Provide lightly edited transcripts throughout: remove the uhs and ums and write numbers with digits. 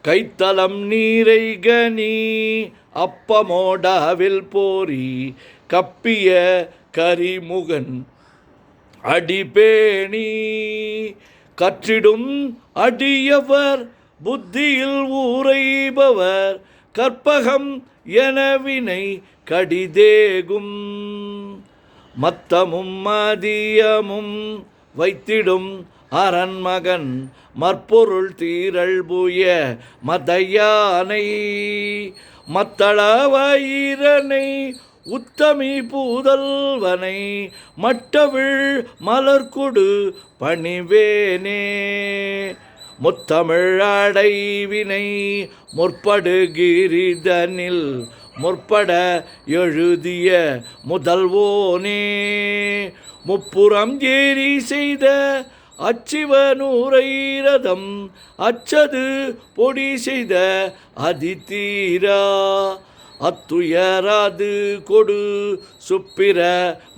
கைத்தலம் நீரை கனி அப்பமோடாவில் போரி கப்பிய கரிமுகன் அடிபேணி கற்றிடும் அடியவர் புத்தியில் ஊரைபவர் கற்பகம் எனவினை கடிதேகும் மத்தமும் மதியமும் வைத்திடும் அரண்மகன் மற்பொருள் தீரல்புய மதையானை மத்தளவயிரனை உத்தமி பூதல்வனை மட்டவிழ் மலர்கொடு பணிவேனே முத்தமிழ் அடைவினை முற்படுகிரிதனில் முற்பட எழுதிய முதல்வோனே முப்புறம் ஏறி செய்த அச்சிவனூரைரதம் அச்சது பொடி செய்த அதிதீரா அத்துயராது கொடு சுப்பிர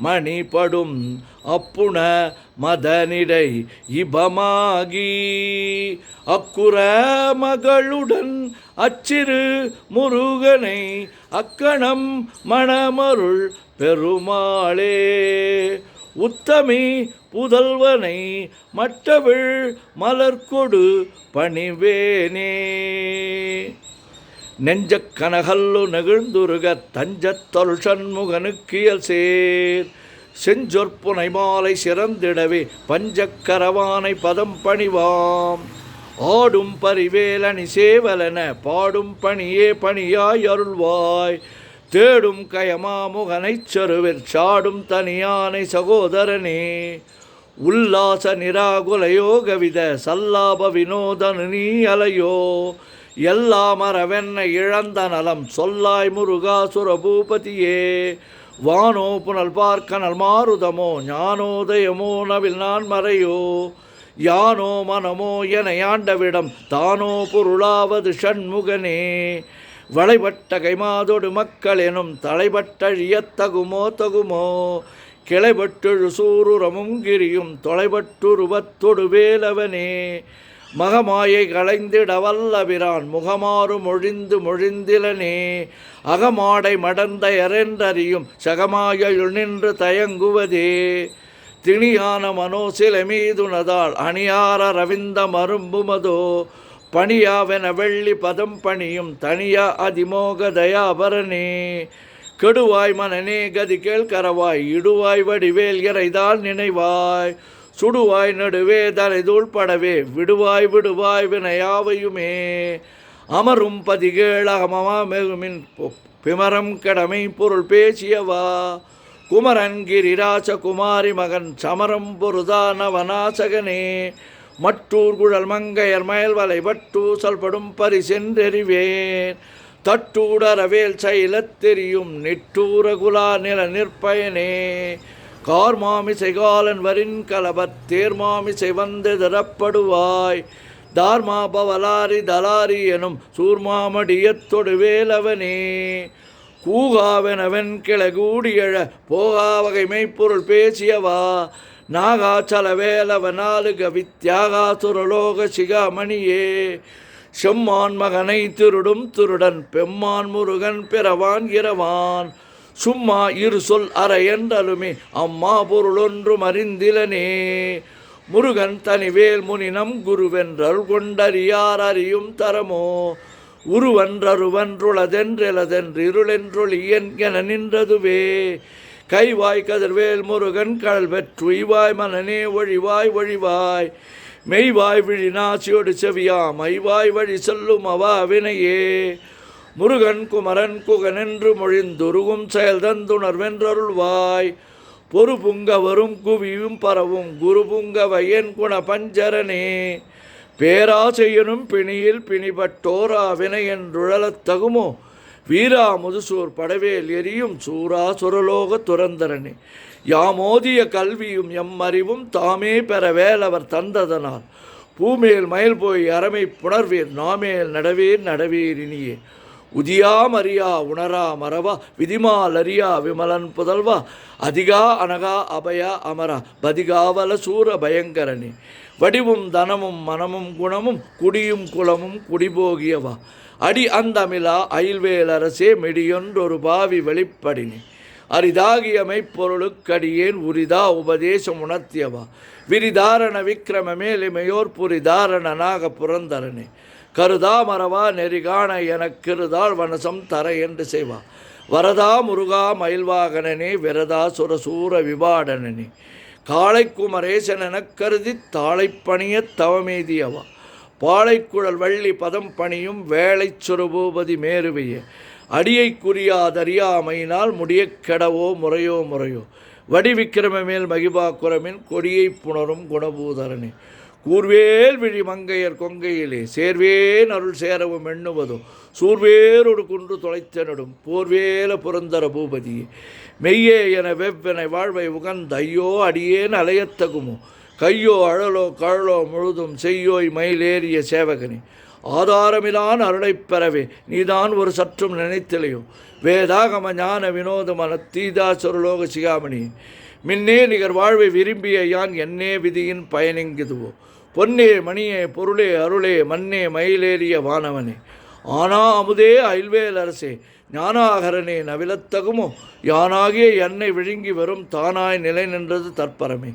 மணிப்படும் அப்புண மதனிடை இபமாகி அக்குற மகளுடன் அச்சிறு முருகனை அக்கணம் மணமருள் பெருமாளே உத்தமி புதல்வனை மட்டவிழ் மலர்கொடு பணிவேனே நெஞ்சக் கனகல்லு நெகிழ்ந்துருக தஞ்சத்தொல் சண்முகனுக்கியல் சேர் செஞ்சொற்புனை மாலை சிறந்திடவே பஞ்சக்கரவானை பதம் பணிவாம் ஆடும் பரிவேலனி சேவலன பாடும் பணியே பணியாய் அருள்வாய் தேடும் கயமாமுகனைச் செருவில் சாடும் தனியானை சகோதரனே உல்லாச நிராகுலயோகவித சல்லாப வினோதனு நீ அலையோ எல்லாமரவென்ன இழந்த நலம் சொல்லாய் முருகாசுர பூபதியே வானோ புனல் பார்க்கனல் மாருதமோ ஞானோதயமோ நவில் நான் மறையோ யானோ மனமோ என யாண்டவிடம் தானோ பொருளாவது ஷண்முகனே வளைபட்ட கைமாதொடு மக்கள் எனும் தலைபட்டழியத்தகுமோ தகுமோ கிளைபட்டெழு சூருரமும் கிரியும் தொலைபட்டுருவத்தொடு வேலவனே மகமாயை களைந்திட வல்லபிரான் முகமாறு மொழிந்து மொழிந்திலனே அகமாடை மடந்த எரென்றறியும் சகமாயுள் நின்று தயங்குவதே திணியான மனோசிலை மீதுனதால் அணியார ரவிந்த மரும்புமதோ பணியாவென வெள்ளி பதம் பணியும் தனியா அதிமோக தயாபரனே கெடுவாய் மனநே கதி கேள்கரவாய் இடுவாய் வடிவேல் இறைதால் நினைவாய் சுடுவாய் நடுவே தலை தூள்படவே விடுவாய் விடுவாய் வினையாவையுமே அமரும் பதிகேளகமமா மெகுமின் பிமரம் கடமை பொருள் பேசியவா குமரன் கிரிராச குமாரி மகன் சமரம் பொருதானவனாசகனே மட்டூர் குழல் மங்கையர் மயல்வலை வட்டூசல்படும் பரிசென்றெறிவேன் தட்டூடரவேல் சைலத்தெரியும் நிட்டூர குலா நில நிற்பயனே கார்மாமிசை காலன் வரின் கலபத் தேர்மாமிசை வந்து தரப்படுவாய் தார்மா பவலாரி தலாரி எனும் சூர்மாமடியத்தொடு வேலவனே கூகாவெனவென் கிளகூடியழ போகா வகை மெய்ப்பொருள் பேசியவா நாகாச்சல வேலவ நாலுக வித்யாகாசுரலோக சிகாமணியே செம்மான் மகனை திருடும் திருடன் பெம்மான் முருகன் பிறவான் இரவான் சும்மா இரு சொல் அற என்றலுமே அம்மா பொருளொன்றும் அறிந்திலனே முருகன் தனிவேல் முனினம் குருவென்றல் கொண்டறியார் அறியும் தரமோ உருவன்றருவன்றுளதென்றெலதென்றிருளென்றொழியன் என நின்றதுவே கைவாய் கதிர்வேல் முருகன் கடல் பெற்றுய்வாய் மனநே ஒழிவாய் ஒழிவாய் மெய்வாய் விழிநாசியோடு செவியா மைவாய் வழி செல்லும் அவா வினையே முருகன் குமரன் குகனென்று மொழிந்துருகும் செயல் தந்துணர்வென்றருள்வாய் பொறு புங்க வரும் குவியும் பரவும் குரு புங்க வையன் குண பஞ்சரனே பேராசையனும் பிணியில் பிணிபட்டோரா வினை என்றுழலத் தகுமோ வீரா முதுசூர் படவேல் எரியும் சூரா சுரலோக துரந்தரனே யாமோதிய கல்வியும் எம் அறிவும் தாமே பெற வேலவர் தந்ததனால் பூமேல் மயில் போய் அறமை புணர்வீர் நாமேல் நடவீர் நடவீர் இனியே உதியாமறியா உணரா மறவா விதிமால் அறியா விமலன் புதல்வா அதிகா அனகா அபயா அமரா பதிகாவல சூர பயங்கரனே வடிவும் தனமும் மனமும் குணமும் குடியும் குலமும் குடிபோகியவா அடி அந்தமிழா அயில்வேல் அரசே மெடியொன்றொரு பாவி வெளிப்படினி அரிதாகிய மெய்ப்பொருளுக்கடியேன் உரிதா உபதேசம் உணர்த்தியவா விரிதாரண விக்கிரம மேலிமையோர் புரிதாரண நாக புரந்தரனே கருதா மரவா நெறிகாண எனக்கிருதாள் வனசம் தர என்று செய்வா வரதா முருகா மயில்வாகனனே விரதா சுரசூர விபாடனனே காளை குமரேசன் எனக் கருதி தாளைப்பணிய தவமேதியவா பாளைக்குழல் வள்ளி பதம் பணியும் வேளை சுரபூபதி மேருவைய அடியை குறியாதறியாமையினால் முடிய கெடவோ முறையோ முறையோ வடிவிக்கிரம மேல் மகிபா குரமின் கொடியை புணரும் குணபூதரனே கூர்வேல் விழி மங்கையர் கொங்கையிலே சேர்வேன் அருள் சேரவும் எண்ணுவதோ சூர்வேரொடு குன்று தொலைத்தனடும் போர்வேல புரந்தர பூபதியே மெய்யே என வெவ்வென வாழ்வை உகந்த ஐயோ அடியேன் அலையத்தகுமோ கையோ அழலோ கழலோ முழுதும் செய்யோய் மயிலேறிய சேவகனே ஆதாரமிலான் அருளைப் பெறவே நீதான் ஒரு சற்றும் நினைத்திலையோ வேதாகம ஞான வினோதமன தீதா சொருலோக சிகாமணி மின்னே நிகர் வாழ்வை விரும்பிய யான் என்னே விதியின் பயனிங்குதுவோ பொன்னே மணியே பொருளே அருளே மன்னே மயிலேறிய வானவனே ஆனா அமுதே அயில்வேல் அரசே ஞானாகரனே நவிலத்தகுமோ யானாகிய என்னை விழுங்கி வரும் தானாய் நிலை நின்றது தற்பரமே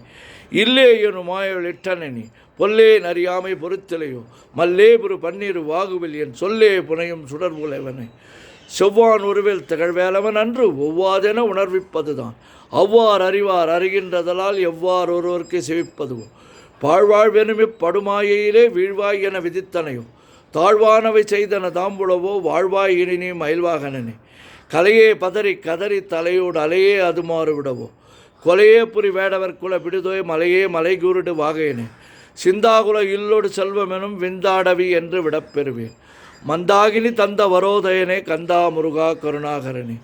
இல்லே எனும் மாயல் இட்டனி பொல்லே நறியாமை பொறுத்திலையோ மல்லே புரு பன்னீரு வாகுவில் என் சொல்லே புனையும் சுடர் உலைவனை செவ்வான் உருவில் திகழ்வேலவன் அன்று ஒவ்வாதென உணர்விப்பதுதான் அவ்வாறு அறிவார் அறிகின்றதலால் எவ்வாறு ஒருவருக்கு செவிப்பதுவோ பாழ்வாழ்வெனும் படுமாயையிலே வீழ்வாய் என விதித்தனையோ தாழ்வானவை செய்தன தாம்புளவோ வாழ்வாய் இனி மயில்வாகனனே கலையே பதறி கதறி தலையோடு அலையே அது மாறுவிடவோ கொலையே புரி வேடவர் குல விடுதோய் மலையே மலை கூறிடு வாகையனே சிந்தாகுல இல்லோடு செல்வமெனும் விந்தாடவி என்று விடப்பெறுவேன் மந்தாகினி தந்த வரோதயனே கந்தா முருகா கருணாகரனே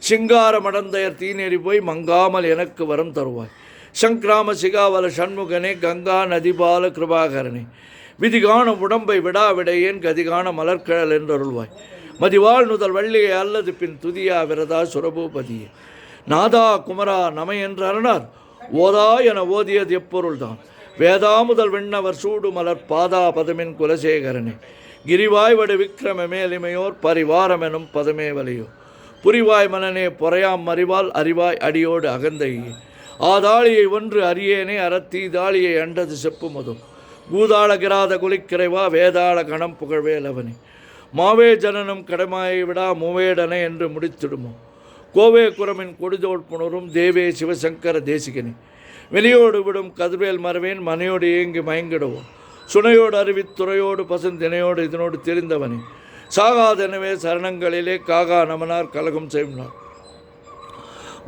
சிங்கார மடந்தையர் தீநெறி போய் மங்காமல் எனக்கு வரம் தருவாய் சங்கிராம சிகாவல சண்முகனே கங்கா நதிபால கிருபாகரனே விதிகான உடம்பை விடாவிடையேன் கதிகான மலர்கழல் என்றருள்வாய் மதிவாழ் நுதல் வள்ளியை அல்லது பின் துதியா விரதா சுரபூபதியே நாதா குமரா நமை என்று அரணார் ஓதா என ஓதியது எப்பொருள்தான் வேதா முதல் விண்ணவர் சூடு மலர் பாதா பதமின் குலசேகரனே கிரிவாய் வடு விக்கிரம மேலிமையோர் பரிவாரம் எனும் பதமே வலியோ புரிவாய் மனனே பொறையாம் மறிவால் அறிவாய் அடியோடு அகந்தையே ஆதாளியை ஒன்று அறியேனே அறத்தீதாளியை அண்டது செப்பு மதும் பூதாள கிராத குலிக்கிறைவா வேதாள கணம் புகழ்வேலவனே மாவே ஜனனம் கடமாயை விடா மூவேடனை என்று முடித்திடுமோ கோவே குரமின் கொடிதோட் புணரும் தேவே சிவசங்கர தேசிகனே வெளியோடு விடும் கதிர்வேல் மரவேன் மனையோடு ஏங்கி மயங்கிடுவோம் சுனையோடு அறிவித்துறையோடு பசுந்தினையோடு இதனோடு தெரிந்தவனே சாகாதெனவே சரணங்களிலே காகா நமனார் கலகம் செய்வார்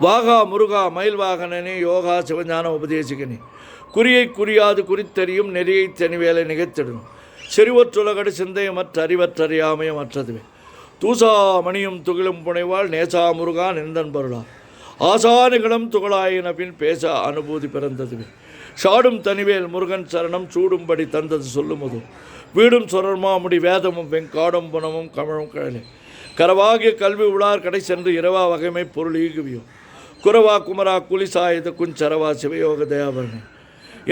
வாகா முருகா மயில்வாகனனே யோகா சிவஞான உபதேசிகனே குறியை குறியாது குறித்தறியும் நெறியை தனிவேலை நிகழ்த்திடணும் செறிவற்றுலகடு சிந்தையமற்ற அறிவற்றறியாமையும் அற்றதுவே தூசா மணியும் துகிலும் புனைவாள் நேசா முருகா நின்றன் பொருளா ஆசானிகளும் துகளாயின பின் பேச அனுபூதி பிறந்ததுவே சாடும் தனிவேல் முருகன் சரணம் சூடும்படி தந்தது சொல்லுமது வீடும் சொரர்மாமுடி வேதமும் வெங்காடும் புனமும் கமழும் கழலே கரவாகிய கல்வி உளார் கடை சென்று இரவா வகைமை பொருள் ஈகுவியோ குரவா குமரா குலிசாயுத குஞ்சரவா சிவயோக தயாபரணே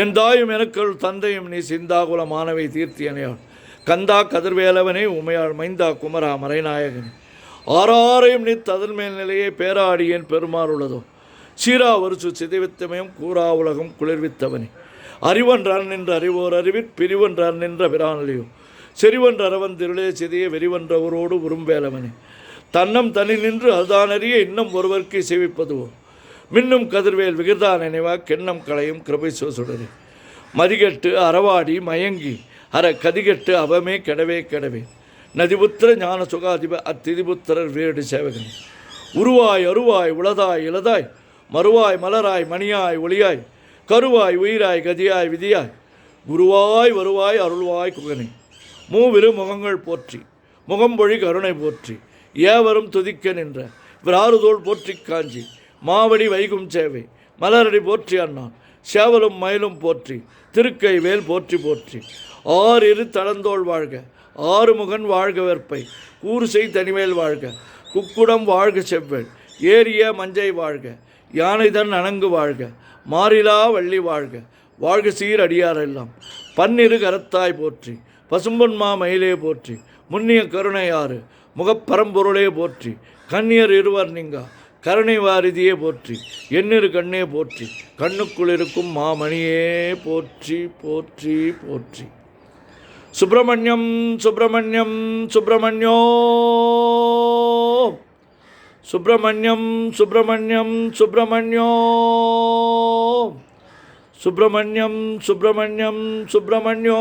என் தாயும் எனக்குள் தந்தையும் நீ சிந்தாகுல மாணவை தீர்த்தியனையாள் கந்தா கதிர்வேலவனே உமையாள் மைந்தா குமரா மறைநாயகனே ஆறாரையும் நீ ததன் மேல் நிலையே பேராடியேன் பெருமாறுள்ளதோ சீரா வருசு சிதைவித்தமையும் கூறா உலகம் குளிர்வித்தவனே அறிவன்றான் நின்ற அறிவோர் அறிவிற் பிரிவன்றான் நின்ற பிரானலியோ செறிவன்ற அரவன் திருளே சிதைய வெறிவன்றவரோடு உரும்பேலவனே தன்னம் தனி நின்று அதுதானறிய இன்னும் ஒருவருக்கு சேவிப்பதுவோ மின்னும் கதிர்வேல் விகிர்தா நினைவா கெண்ணம் களையும் கிருபை சுடரே மதிகட்டு அறவாடி மயங்கி அற கதிகட்டு அவமே கெடவே கெடவே நதிபுத்திர ஞான சுகாதிப அத்திதிபுத்திரர் வீடு சேவகன் உருவாய் அருவாய் உளதாய் இளதாய் மறுவாய் மலராய் மணியாய் ஒளியாய் கருவாய் உயிராய் கதியாய் விதியாய் குருவாய் வருவாய் அருள்வாய் குகனே மூவிரு முகங்கள் போற்றி முகம்பொழி கருணை போற்றி ஏவரும் துதிக்க நின்ற விராறுதோள் போற்றி காஞ்சி மாவடி வைகும் சேவை மலரடி போற்றி அண்ணான் சேவலும் மயிலும் போற்றி திருக்கை வேல் போற்றி போற்றி ஆறிரு தளந்தோள் வாழ்க ஆறுமுகன் வாழ்க வெற்பை கூறுசெய் தனிமேல் வாழ்க குக்குடம் வாழ்க செவ்வேள் ஏரிய மஞ்சை வாழ்க யானைதன் அணங்கு வாழ்க மாறிலா வள்ளி வாழ்க வாழ்க சீர் அடியாரெல்லாம் பன்னிரு கரத்தாய் போற்றி, பசும்பொன்மா மயிலே போற்றி, முன்னிய கருணையாறு முகப்பரம்பொருளே போற்றி, கண்ணியர் இருவர் நீங்கா கருணை வாரிதியே போற்றி, எண்ணிரு கண்ணே போற்றி, கண்ணுக்குள் இருக்கும் மாமணியே போற்றி போற்றி போற்றி. சுப்பிரமணியம் சுப்பிரமணியம் சுப்பிரமணியோ, சுப்பிரமணியம் சுப்பிரமணியம் சுப்பிரமணியோ, சுப்பிரமணியம் சுப்பிரமணியம் சுப்பிரமணியோ.